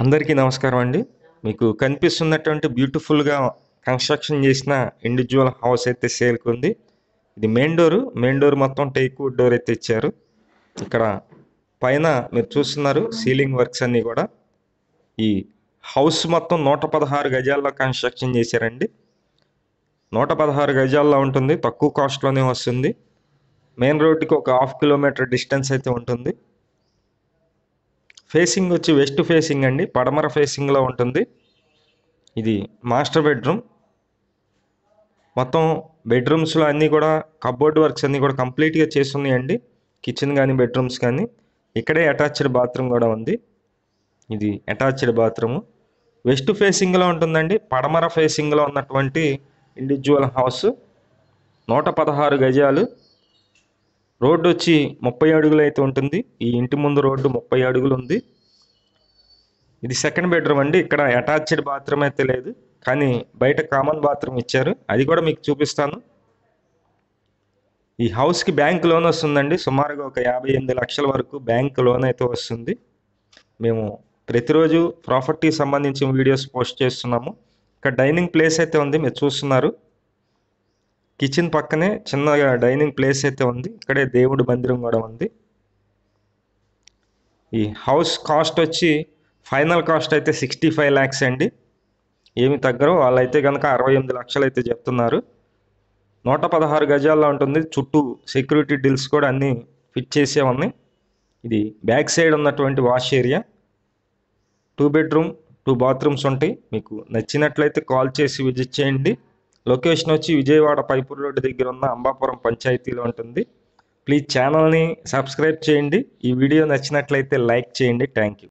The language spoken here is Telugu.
అందరికీ నమస్కారం అండి. మీకు కనిపిస్తున్నటువంటి బ్యూటిఫుల్‌గా కన్‌స్ట్రక్షన్ చేసిన ఇండివిడ్యువల్ హౌస్ అయితే సేల్‌కి ఉంది. ఇది మెయిన్ డోర్ మొత్తం టేక్ వుడ్ డోర్ అయితే ఇచ్చారు. ఇక్కడ పైన మీరు చూస్తున్నారు సీలింగ్ వర్క్స్ అన్నీ కూడా. ఈ హౌస్ మొత్తం 116 గజాల్లో కన్‌స్ట్రక్షన్ చేశారండి. 116 గజాల్లో ఉంటుంది. తక్కువ కాస్ట్‌లోనే వస్తుంది. మెయిన్ రోడ్డుకి ఒక హాఫ్ కిలోమీటర్ డిస్టెన్స్ అయితే ఉంటుంది. ఫేసింగ్ వచ్చి వెస్ట్ ఫేసింగ్ అండి, పడమర ఫేసింగ్లో ఉంటుంది. ఇది మాస్టర్ బెడ్రూమ్. మొత్తం బెడ్రూమ్స్లో అన్నీ కూడా కబోర్డ్ వర్క్స్ అన్నీ కూడా కంప్లీట్గా చేసి ఉన్నాయండి. కిచెన్ కానీ బెడ్రూమ్స్ కానీ. ఇక్కడే అటాచ్డ్ బాత్రూమ్ కూడా ఉంది. ఇది అటాచ్డ్ బాత్రూము. వెస్ట్ ఫేసింగ్లో ఉంటుందండి. పడమర ఫేసింగ్లో ఉన్నటువంటి ఇండివిడ్యువల్ హౌస్ 116 గజాలు. రోడ్డు వచ్చి 30 అడుగులు అయితే ఉంటుంది. ఈ ఇంటి ముందు రోడ్డు 30 అడుగులు ఉంది. ఇది సెకండ్ బెడ్రూమ్ అండి. ఇక్కడ అటాచ్డ్ బాత్రూమ్ అయితే లేదు, కానీ బయట కామన్ బాత్రూమ్ ఇచ్చారు. అది కూడా మీకు చూపిస్తాను. ఈ హౌస్కి బ్యాంక్ లోన్ వస్తుందండి. సుమారుగా ఒక 58 లక్షల వరకు బ్యాంక్ లోన్ అయితే వస్తుంది. మేము ప్రతిరోజు ప్రాపర్టీకి సంబంధించిన వీడియోస్ పోస్ట్ చేస్తున్నాము. ఇక్కడ డైనింగ్ ప్లేస్ అయితే ఉంది, మీరు చూస్తున్నారు. కిచెన్ పక్కనే చిన్నగా డైనింగ్ ప్లేస్ అయితే ఉంది. ఇక్కడే దేవుడి మందిరం కూడా ఉంది. ఈ హౌస్ కాస్ట్ వచ్చి ఫైనల్ కాస్ట్ అయితే 65 ల్యాక్స్ అండి. ఏమి తగ్గరు. వాళ్ళైతే కనుక 68 లక్షలు అయితే చెప్తున్నారు. 116 గజాల్లో ఉంటుంది. చుట్టూ సెక్యూరిటీ డీల్స్ కూడా అన్నీ ఫిట్ చేసే ఉన్నాయి. ఇది బ్యాక్ సైడ్ ఉన్నటువంటి వాష్ ఏరియా. 2 బెడ్రూమ్ 2 బాత్రూమ్స్ ఉంటాయి. మీకు నచ్చినట్లయితే కాల్ చేసి విజిట్ చేయండి. లొకేషన్ వచ్చి విజయవాడ పైపూర్ రోడ్డు దగ్గర ఉన్న అంబాపురం పంచాయతీలో ఉంటుంది. ప్లీజ్ ఛానల్ని సబ్స్క్రైబ్ చేయండి. ఈ వీడియో నచ్చినట్లయితే లైక్ చేయండి. Thank you.